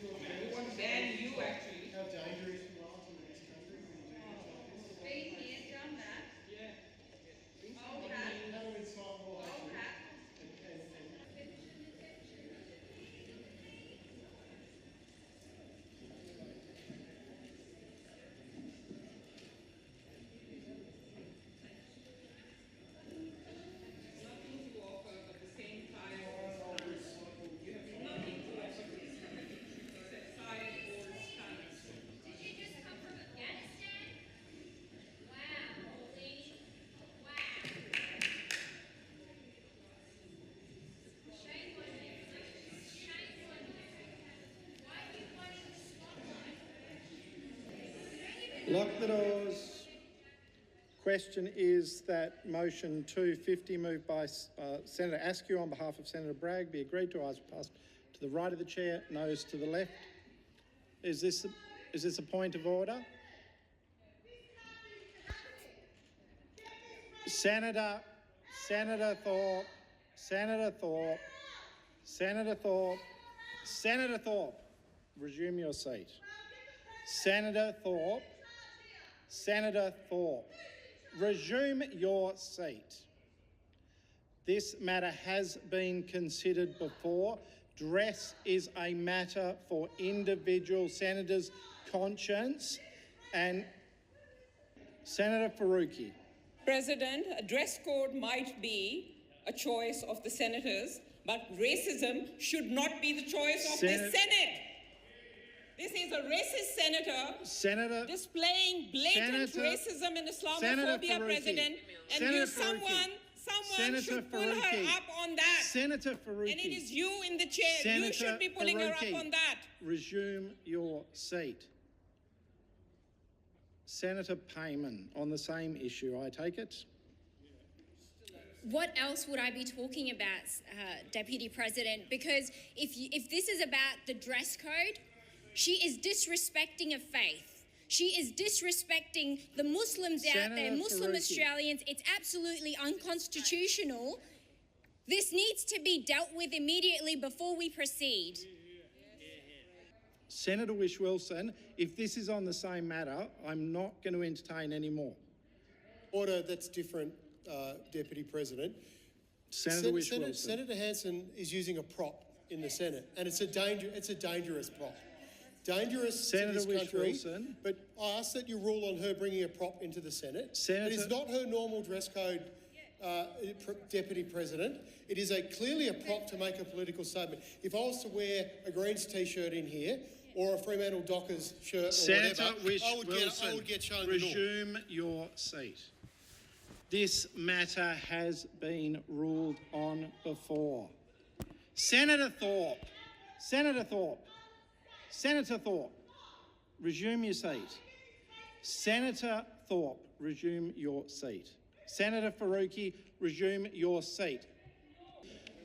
They want to ban you, actually. How dangerous you are to the next country when you do things like this. Been here, done that. Yeah. Old hat. How to incite more Old hatred hat. and Nothing to offer, but the same time, you have nothing to offer to this country except side or stance. Did you just come from Afghanistan? Wow, Pauline. Wow. Shame on you. Shame on you. Why are you wanting the spotlight? Lock the doors. Question is that motion 250 moved by Senator Askew on behalf of Senator Bragg be agreed to. Ayes passed to the right of the chair, noes to the left. Is this a point of order? Senator Thorpe, resume your seat. Senator Thorpe, resume your seat. This matter has been considered before. Dress is a matter for individual senators' conscience. And Senator Faruqi. President, a dress code might be a choice of the senators, but racism should not be the choice of the Senate. This is a racist senator displaying blatant racism and Islamophobia, President, and someone should pull her up on that. Senator Faruqi. And it is you in the chair. You should be pulling her up on that. Resume your seat. Senator Payman, on the same issue, I take it. What else would I be talking about, Deputy President? Because if this is about the dress code, she is disrespecting a faith. She is disrespecting the Muslims out there, Muslim Australians. It's absolutely unconstitutional. This needs to be dealt with immediately before we proceed. Senator Whish-Wilson, if this is on the same matter, I'm not going to entertain any more. Order that's different, Deputy President. Senator Whish-Wilson. Senator Hanson is using a prop in the Senate, and it's a dangerous prop. Dangerous Senator to this country, Whish-Wilson. but I ask that you rule on her bringing a prop into the Senate. Senator, it is not her normal dress code, Deputy President. It is clearly a prop to make a political statement. If I was to wear a Greens T-shirt in here or a Fremantle Dockers shirt or Senator whatever, I would get shown the door. Resume your seat. This matter has been ruled on before. Senator Thorpe, resume your seat. Senator Thorpe, resume your seat. Senator Faruqi, resume your seat.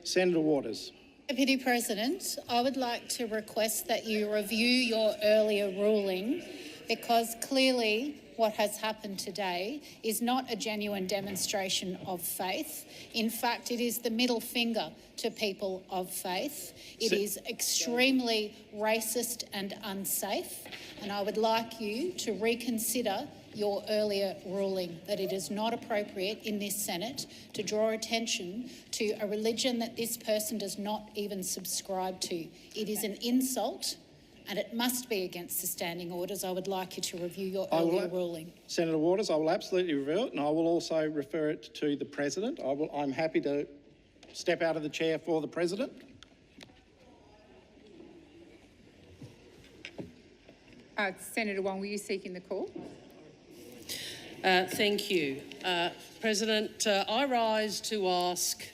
Senator Waters. Deputy President, I would like to request that you review your earlier ruling, because clearly what has happened today is not a genuine demonstration of faith. In fact, it is the middle finger to people of faith. It is extremely racist and unsafe, and I would like you to reconsider your earlier ruling that it is not appropriate in this Senate to draw attention to a religion that this person does not even subscribe to. It is an insult, and it must be against the standing orders. I would like you to review your earlier ruling. Senator Waters, I will absolutely review it, and I will also refer it to the President. I'm happy to step out of the chair for the President. Senator Wong, were you seeking the call? Thank you. President, I rise to ask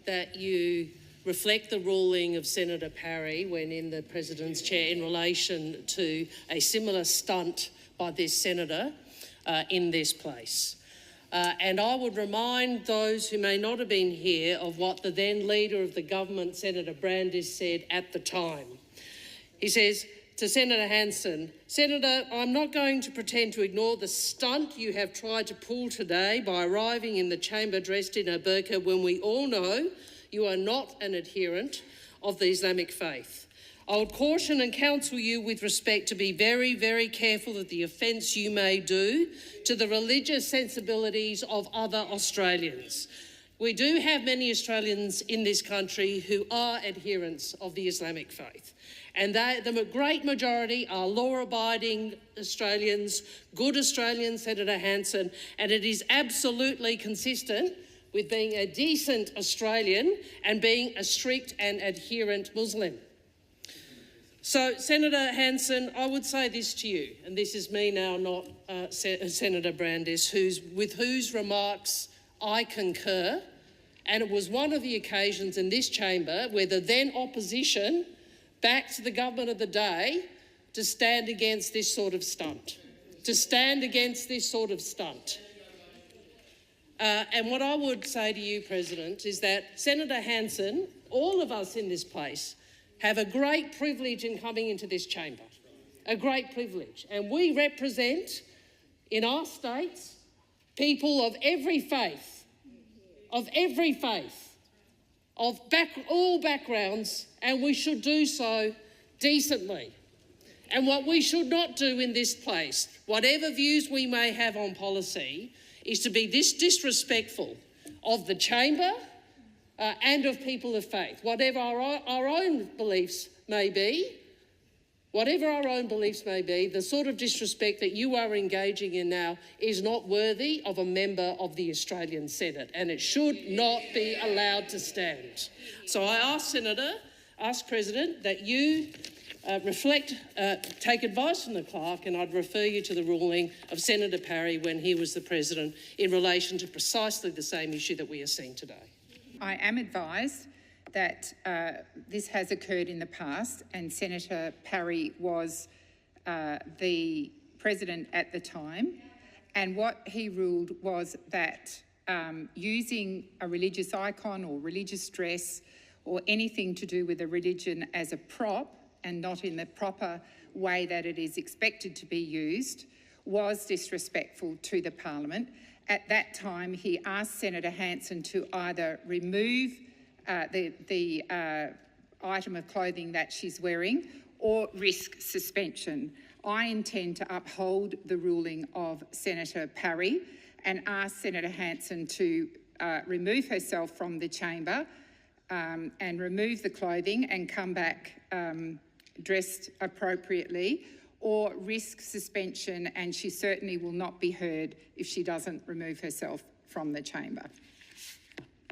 that you reflect the ruling of Senator Parry when in the President's chair in relation to a similar stunt by this senator in this place. And I would remind those who may not have been here of what the then Leader of the Government, Senator Brandis, said at the time. He says to Senator Hanson, "Senator, I'm not going to pretend to ignore the stunt you have tried to pull today by arriving in the chamber dressed in a burqa when we all know you are not an adherent of the Islamic faith. I would caution and counsel you with respect to be very, very careful of the offence you may do to the religious sensibilities of other Australians. We do have many Australians in this country who are adherents of the Islamic faith, and the great majority are law-abiding Australians, good Australians, Senator Hanson, and it is absolutely consistent with being a decent Australian and being a strict and adherent Muslim. So, Senator Hanson, I would say this to you, and this is me now, not Senator Brandis, with whose remarks I concur, and it was one of the occasions in this chamber where the then opposition backed the government of the day to stand against this sort of stunt. And what I would say to you, President, is that Senator Hanson, all of us in this place, have a great privilege in coming into this chamber, a great privilege. And we represent, in our states, people of every faith, all backgrounds, and we should do so decently. And what we should not do in this place, whatever views we may have on policy, is to be this disrespectful of the chamber and of people of faith. Whatever our own beliefs may be, the sort of disrespect that you are engaging in now is not worthy of a member of the Australian Senate, and it should not be allowed to stand. So I ask President, that you take advice from the clerk, and I'd refer you to the ruling of Senator Parry when he was the President in relation to precisely the same issue that we are seeing today. I am advised that this has occurred in the past, and Senator Parry was the President at the time, and what he ruled was that using a religious icon or religious dress or anything to do with a religion as a prop and not in the proper way that it is expected to be used was disrespectful to the Parliament. At that time, he asked Senator Hanson to either remove the item of clothing that she's wearing or risk suspension. I intend to uphold the ruling of Senator Parry and ask Senator Hanson to remove herself from the chamber and remove the clothing and come back dressed appropriately, or risk suspension, and she certainly will not be heard if she doesn't remove herself from the chamber.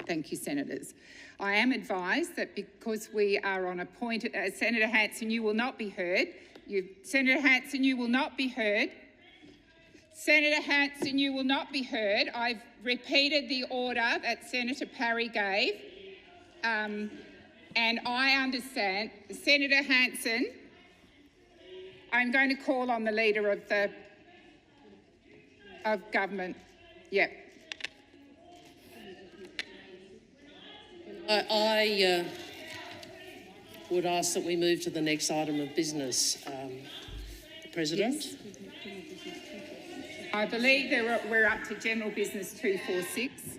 Thank you, Senators. I am advised that because we are on a point, Senator Hanson, you will not be heard. Senator Hanson, you will not be heard. Senator Hanson, you will not be heard. I've repeated the order that Senator Parry gave, and I understand. Senator Hanson, I'm going to call on the Leader of Government. Yep. I would ask that we move to the next item of business, President. Yes. I believe we're up to General Business 246.